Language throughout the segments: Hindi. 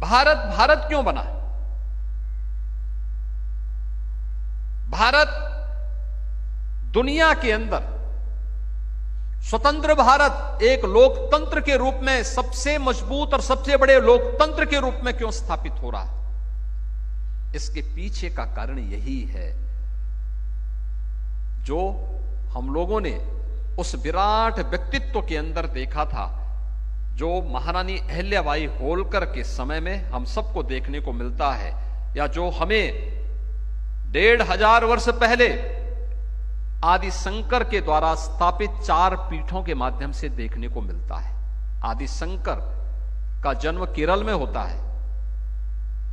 भारत भारत क्यों बना? भारत दुनिया के अंदर स्वतंत्र भारत एक लोकतंत्र के रूप में सबसे मजबूत और सबसे बड़े लोकतंत्र के रूप में क्यों स्थापित हो रहा है? इसके पीछे का कारण यही है जो हम लोगों ने उस विराट व्यक्तित्व के अंदर देखा था, जो महारानी अहिल्याबाई होलकर के समय में हम सबको देखने को मिलता है, या जो हमें 1500 वर्ष पहले आदि शंकर के द्वारा स्थापित 4 पीठों के माध्यम से देखने को मिलता है। आदि शंकर का जन्म केरल में होता है।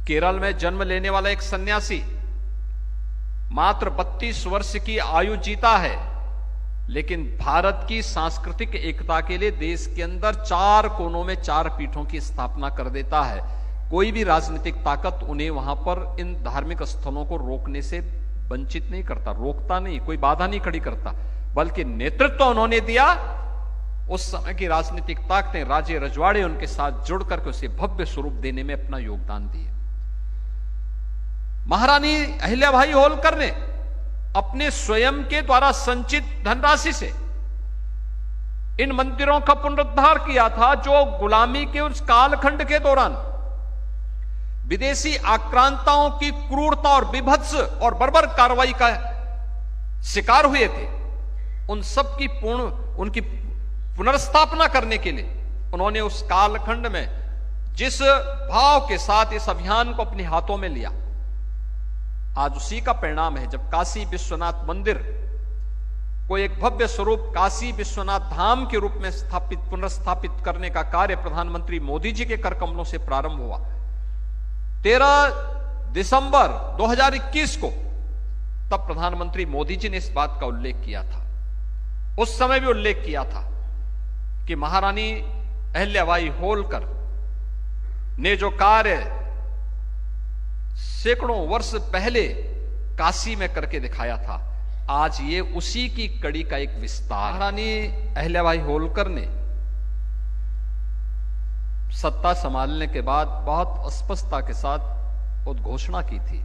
केरल में जन्म लेने वाला एक सन्यासी मात्र 32 वर्ष की आयु जीता है, लेकिन भारत की सांस्कृतिक एकता के लिए देश के अंदर 4 कोनों में 4 पीठों की स्थापना कर देता है। कोई भी राजनीतिक ताकत उन्हें वहां पर इन धार्मिक स्थलों को रोकने से वंचित नहीं करता, रोकता नहीं, कोई बाधा नहीं खड़ी करता, बल्कि नेतृत्व उन्होंने दिया। उस समय की राजनीतिक ताकतें, राजे रजवाड़े उनके साथ जुड़ करके उसे भव्य स्वरूप देने में अपना योगदान दिए। महारानी अहिल्याबाई होलकर ने अपने स्वयं के द्वारा संचित धनराशि से इन मंदिरों का पुनरुद्धार किया था, जो गुलामी के उस कालखंड के दौरान विदेशी आक्रांताओं की क्रूरता और विभत्स और बर्बर कार्रवाई का शिकार हुए थे। उन सब की उनकी पुनर्स्थापना करने के लिए उन्होंने उस कालखंड में जिस भाव के साथ इस अभियान को अपने हाथों में लिया, आज उसी का परिणाम है जब काशी विश्वनाथ मंदिर को एक भव्य स्वरूप काशी विश्वनाथ धाम के रूप में पुनर्स्थापित करने का कार्य प्रधानमंत्री मोदी जी के कर कमलों से प्रारंभ हुआ। 13 दिसंबर 2021 को तब प्रधानमंत्री मोदी जी ने इस बात का उल्लेख किया था। उस समय भी उल्लेख किया था कि महारानी अहिल्याबाई होलकर ने जो कार्य सैकड़ों वर्ष पहले काशी में करके दिखाया था, आज ये उसी की कड़ी का एक विस्तार। महारानी अहिल्याबाई होलकर ने सत्ता संभालने के बाद बहुत स्पष्टता के साथ उद्घोषणा की थी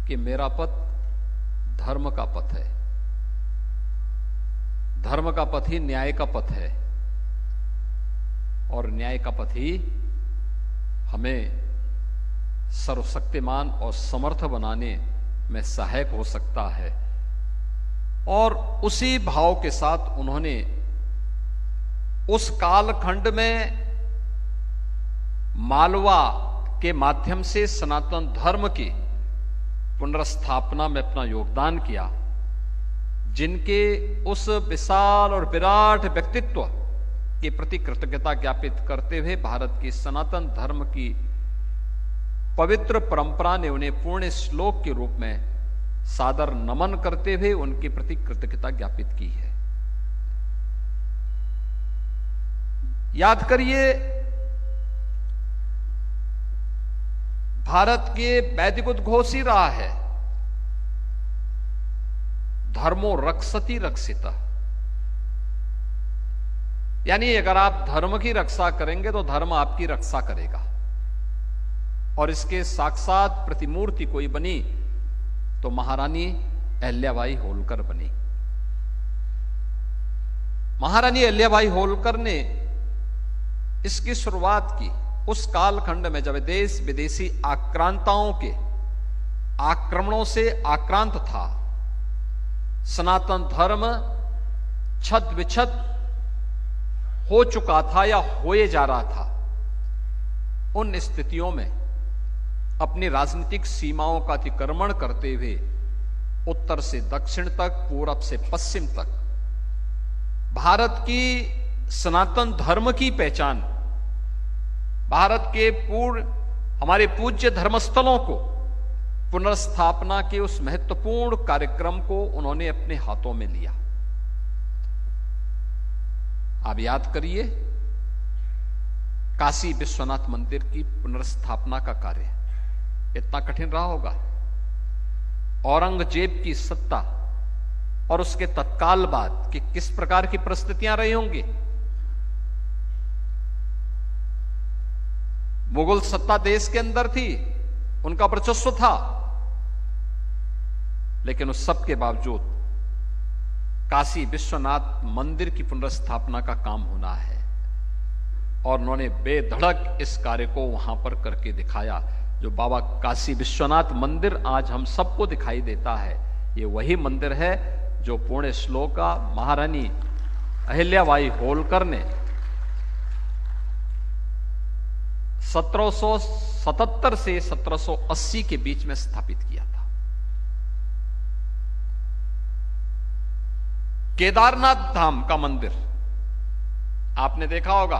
कि मेरा पथ धर्म का पथ है, धर्म का पथ ही न्याय का पथ है, और न्याय का पथ ही हमें सर्वशक्तिमान और समर्थ बनाने में सहायक हो सकता है। और उसी भाव के साथ उन्होंने उस कालखंड में मालवा के माध्यम से सनातन धर्म की पुनर्स्थापना में अपना योगदान किया, जिनके उस विशाल और विराट व्यक्तित्व के प्रति कृतज्ञता ज्ञापित करते हुए भारत की सनातन धर्म की पवित्र परंपरा ने उन्हें पूर्ण श्लोक के रूप में सादर नमन करते हुए उनके प्रति कृतज्ञता ज्ञापित की है। याद करिए, भारत के वैदिक उद्घोष ही रहा है, धर्मो रक्षति रक्षिता, यानी अगर आप धर्म की रक्षा करेंगे तो धर्म आपकी रक्षा करेगा। और इसके साक्षात प्रतिमूर्ति कोई बनी तो महारानी अहिल्याबाई होलकर बनी। महारानी अहिल्याबाई होलकर ने इसकी शुरुआत की उस कालखंड में जब देश विदेशी आक्रांताओं के आक्रमणों से आक्रांत था, सनातन धर्म छत विछत हो चुका था या होए जा रहा था। उन स्थितियों में अपनी राजनीतिक सीमाओं का अतिक्रमण करते हुए उत्तर से दक्षिण तक, पूरब से पश्चिम तक भारत की सनातन धर्म की पहचान, भारत के हमारे पूज्य धर्मस्थलों को पुनर्स्थापना के उस महत्वपूर्ण कार्यक्रम को उन्होंने अपने हाथों में लिया। आप याद करिए, काशी विश्वनाथ मंदिर की पुनर्स्थापना का कार्य इतना कठिन रहा होगा। औरंगजेब की सत्ता और उसके तत्काल बाद कि किस प्रकार की परिस्थितियां रही होंगी। मुगल सत्ता देश के अंदर थी, उनका वर्चस्व था, लेकिन उस सब के बावजूद काशी विश्वनाथ मंदिर की पुनर्स्थापना का काम होना है और उन्होंने बेधड़क इस कार्य को वहां पर करके दिखाया। जो बाबा काशी विश्वनाथ मंदिर आज हम सबको दिखाई देता है, ये वही मंदिर है जो पुण्य श्लोका महारानी अहिल्याबाई होलकर ने 1777 से 1780 के बीच में स्थापित किया था। केदारनाथ धाम का मंदिर आपने देखा होगा।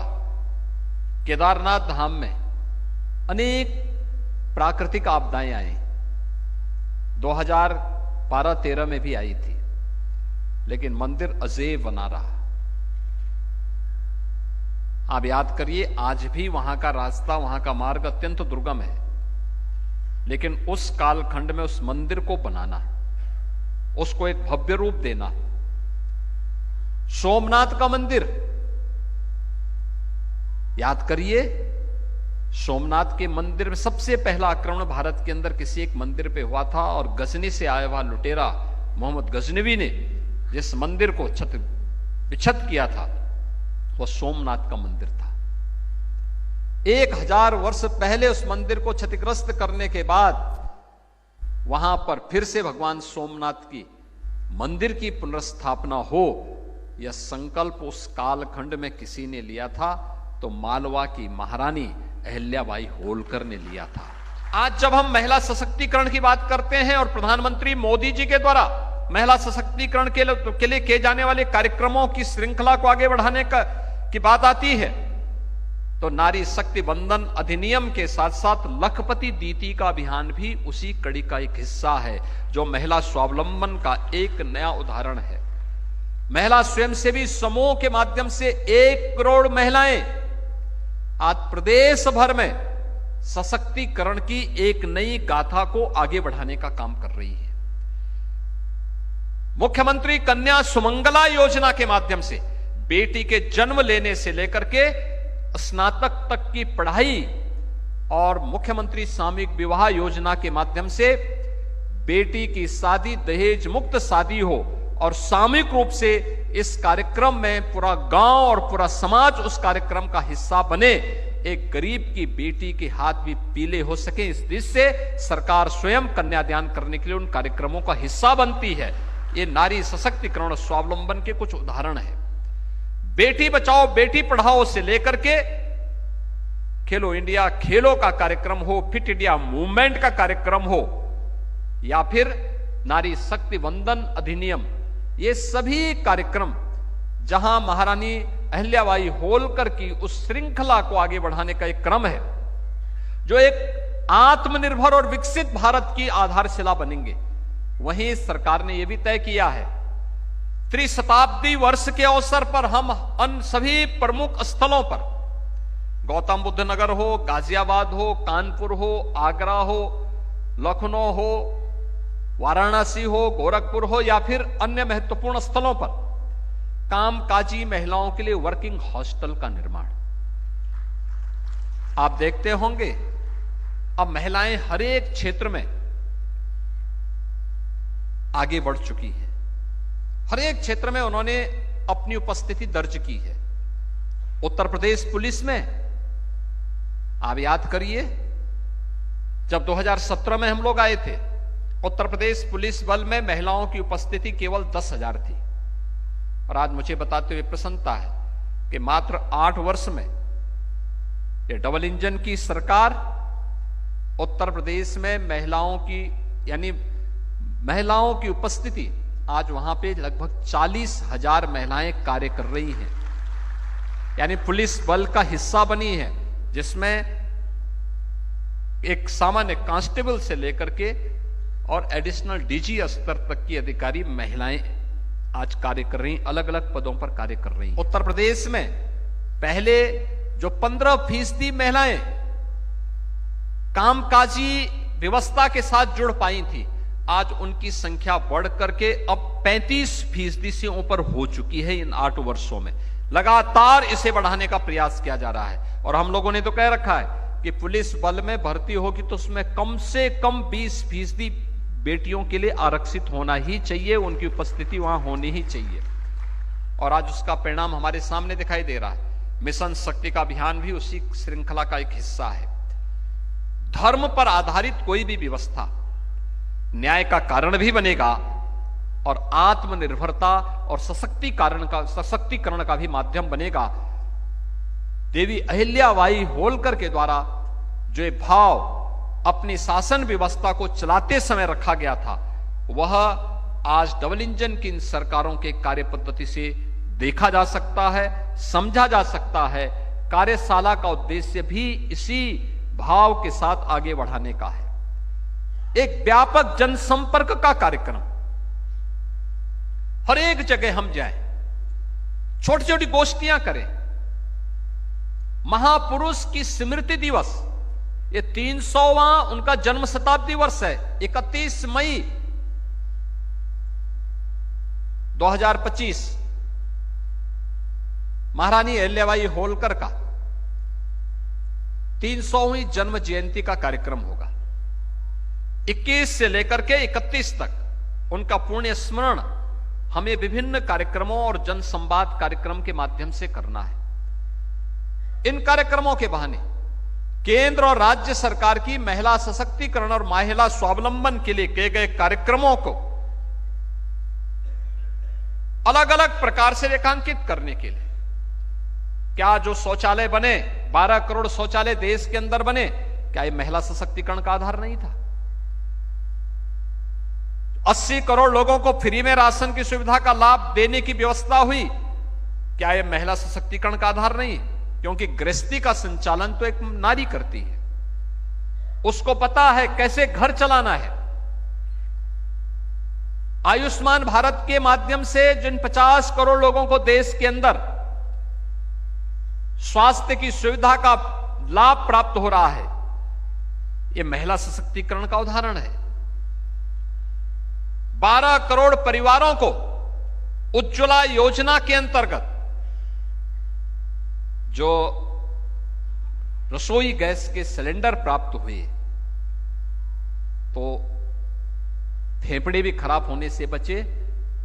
केदारनाथ धाम में अनेक प्राकृतिक आपदाएं आई, 2012-13 में भी आई थी, लेकिन मंदिर अजेय बना रहा। आप याद करिए, आज भी वहां का रास्ता, वहां का मार्ग अत्यंत दुर्गम है, लेकिन उस कालखंड में उस मंदिर को बनाना, उसको एक भव्य रूप देना। सोमनाथ का मंदिर याद करिए, सोमनाथ के मंदिर में सबसे पहला आक्रमण भारत के अंदर किसी एक मंदिर पे हुआ था और गजनी से आया हुआ लुटेरा मोहम्मद गजनवी ने जिस मंदिर को विक्षत किया था वह सोमनाथ का मंदिर था। 1000 वर्ष पहले उस मंदिर को क्षतिग्रस्त करने के बाद वहां पर फिर से भगवान सोमनाथ की मंदिर की पुनर्स्थापना हो, यह संकल्प उस कालखंड में किसी ने लिया था तो मालवा की महारानी अहिल्याबाई होलकर ने लिया था। आज जब हम महिला सशक्तिकरण की बात करते हैं और प्रधानमंत्री मोदी जी के द्वारा महिला सशक्तिकरण के लिए किए जाने वाले कार्यक्रमों की श्रृंखला को आगे बढ़ाने की बात आती है, तो नारी शक्ति वंदन अधिनियम के साथ साथ लखपति दीदी का अभियान भी उसी कड़ी का एक हिस्सा है, जो महिला स्वावलंबन का एक नया उदाहरण है। महिला स्वयंसेवी समूह के माध्यम से 1 करोड़ महिलाएं आज प्रदेश भर में सशक्तिकरण की एक नई गाथा को आगे बढ़ाने का काम कर रही है। मुख्यमंत्री कन्या सुमंगला योजना के माध्यम से बेटी के जन्म लेने से लेकर के स्नातक तक की पढ़ाई और मुख्यमंत्री सामूहिक विवाह योजना के माध्यम से बेटी की शादी दहेज मुक्त शादी हो और सामूहिक रूप से इस कार्यक्रम में पूरा गांव और पूरा समाज उस कार्यक्रम का हिस्सा बने, एक गरीब की बेटी के हाथ भी पीले हो सके, इस दृष्टि से सरकार स्वयं कन्यादान करने के लिए उन कार्यक्रमों का हिस्सा बनती है। ये नारी सशक्तिकरण और स्वावलंबन के कुछ उदाहरण हैं। बेटी बचाओ बेटी पढ़ाओ से लेकर के खेलो इंडिया खेलों का कार्यक्रम हो, फिट इंडिया मूवमेंट का कार्यक्रम हो, या फिर नारी शक्ति वंदन अधिनियम, ये सभी कार्यक्रम जहां महारानी अहिल्याबाई होलकर की उस श्रृंखला को आगे बढ़ाने का एक क्रम है, जो एक आत्मनिर्भर और विकसित भारत की आधारशिला बनेंगे। वहीं सरकार ने यह भी तय किया है, त्रिशताब्दी वर्ष के अवसर पर हम उन सभी प्रमुख स्थलों पर, गौतम बुद्ध नगर हो, गाजियाबाद हो, कानपुर हो, आगरा हो, लखनऊ हो, वाराणसी हो, गोरखपुर हो या फिर अन्य महत्वपूर्ण स्थलों पर कामकाजी महिलाओं के लिए वर्किंग हॉस्टल का निर्माण। आप देखते होंगे अब महिलाएं हर एक क्षेत्र में आगे बढ़ चुकी हैं, हर एक क्षेत्र में उन्होंने अपनी उपस्थिति दर्ज की है। उत्तर प्रदेश पुलिस में आप याद करिए, जब 2017 में हम लोग आए थे, उत्तर प्रदेश पुलिस बल में महिलाओं की उपस्थिति केवल 10,000 थी, और आज मुझे बताते हुए प्रसन्नता है कि मात्र 8 वर्ष में ये डबल इंजन की सरकार उत्तर प्रदेश में महिलाओं की, यानी महिलाओं की उपस्थिति आज वहां पे लगभग 40,000 महिलाएं कार्य कर रही हैं, यानी पुलिस बल का हिस्सा बनी है, जिसमें एक सामान्य कांस्टेबल से लेकर के और एडिशनल डीजी स्तर तक की अधिकारी महिलाएं आज कार्य कर रही, अलग अलग पदों पर कार्य कर रही। उत्तर प्रदेश में पहले जो 15% महिलाएं कामकाजी व्यवस्था के साथ जुड़ पाई थी, आज उनकी संख्या बढ़ करके अब 35% से ऊपर हो चुकी है। इन 8 वर्षों में लगातार इसे बढ़ाने का प्रयास किया जा रहा है, और हम लोगों ने तो कह रखा है कि पुलिस बल में भर्ती होगी तो उसमें कम से कम 20% बेटियों के लिए आरक्षित होना ही चाहिए, उनकी उपस्थिति वहां होनी ही चाहिए। और आज उसका परिणाम हमारे सामने दिखाई दे रहा है। मिशन शक्ति का अभियान भी उसी श्रृंखला का एक हिस्सा है। धर्म पर आधारित कोई भी व्यवस्था न्याय का कारण भी बनेगा और आत्मनिर्भरता और सशक्तिकरण का भी माध्यम बनेगा। देवी अहिल्याबाई होलकर के द्वारा जो भाव अपनी शासन व्यवस्था को चलाते समय रखा गया था, वह आज डबल इंजन की इन सरकारों के कार्य पद्धति से देखा जा सकता है, समझा जा सकता है। कार्यशाला का उद्देश्य भी इसी भाव के साथ आगे बढ़ाने का है। एक व्यापक जनसंपर्क का कार्यक्रम, हर एक जगह हम जाएं, छोटी छोटी गोष्ठियां करें। महापुरुष की स्मृति दिवस, ये 300वां उनका जन्म शताब्दी वर्ष है। 31 मई 2025 महारानी अहिल्याबाई होलकर का 300वीं जन्म जयंती का कार्यक्रम होगा। 21 से लेकर के 31 तक उनका पुण्य स्मरण हमें विभिन्न कार्यक्रमों और जनसंवाद कार्यक्रम के माध्यम से करना है। इन कार्यक्रमों के बहाने केंद्र और राज्य सरकार की महिला सशक्तिकरण और महिला स्वावलंबन के लिए किए गए कार्यक्रमों को अलग अलग प्रकार से रेखांकित करने के लिए, क्या जो शौचालय बने, 12 करोड़ शौचालय देश के अंदर बने, क्या यह महिला सशक्तिकरण का आधार नहीं था? 80 करोड़ लोगों को फ्री में राशन की सुविधा का लाभ देने की व्यवस्था हुई, क्या यह महिला सशक्तिकरण का आधार नहीं? क्योंकि गृहस्थी का संचालन तो एक नारी करती है, उसको पता है कैसे घर चलाना है। आयुष्मान भारत के माध्यम से जिन 50 करोड़ लोगों को देश के अंदर स्वास्थ्य की सुविधा का लाभ प्राप्त हो रहा है, यह महिला सशक्तिकरण का उदाहरण है। 12 करोड़ परिवारों को उज्ज्वला योजना के अंतर्गत जो रसोई गैस के सिलेंडर प्राप्त हुए, तो फेफड़े भी खराब होने से बचे,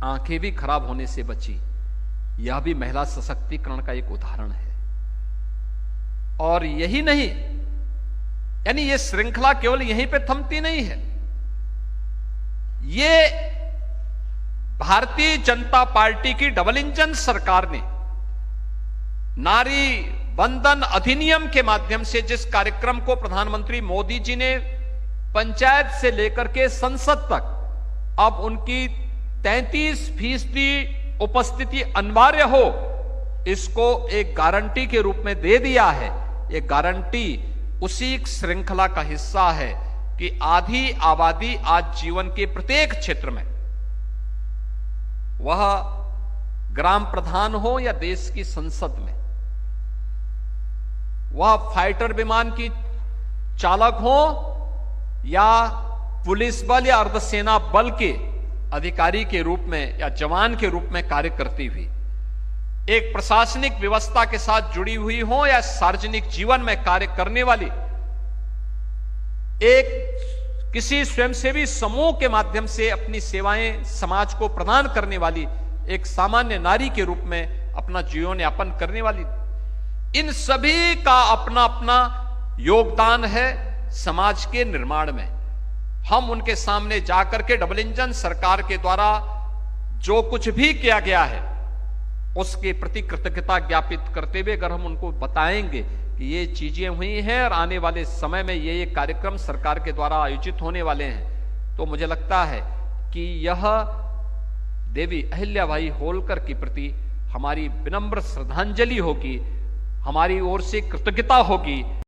आंखें भी खराब होने से बची। यह भी महिला सशक्तिकरण का एक उदाहरण है। और यही नहीं, यानी यह श्रृंखला केवल यहीं पे थमती नहीं है। ये भारतीय जनता पार्टी की डबल इंजन सरकार ने नारी वंदन अधिनियम के माध्यम से जिस कार्यक्रम को प्रधानमंत्री मोदी जी ने पंचायत से लेकर के संसद तक अब उनकी 33% उपस्थिति अनिवार्य हो, इसको एक गारंटी के रूप में दे दिया है। ये गारंटी उसी श्रृंखला का हिस्सा है कि आधी आबादी आज जीवन के प्रत्येक क्षेत्र में, वह ग्राम प्रधान हो या देश की संसद में, वह फाइटर विमान की चालक हो या पुलिस बल या अर्धसेना बल के अधिकारी के रूप में या जवान के रूप में कार्य करती हुई, एक प्रशासनिक व्यवस्था के साथ जुड़ी हुई हो या सार्वजनिक जीवन में कार्य करने वाली, एक किसी स्वयंसेवी समूह के माध्यम से अपनी सेवाएं समाज को प्रदान करने वाली एक सामान्य नारी के रूप में अपना जीवन यापन करने वाली, इन सभी का अपना अपना योगदान है समाज के निर्माण में। हम उनके सामने जाकर के डबल इंजन सरकार के द्वारा जो कुछ भी किया गया है उसके प्रति कृतज्ञता ज्ञापित करते हुए अगर हम उनको बताएंगे कि ये चीजें हुई हैं और आने वाले समय में ये कार्यक्रम सरकार के द्वारा आयोजित होने वाले हैं, तो मुझे लगता है कि यह देवी अहिल्याबाई होलकर के प्रति हमारी विनम्र श्रद्धांजलि होगी, हमारी ओर से कृतज्ञता होगी।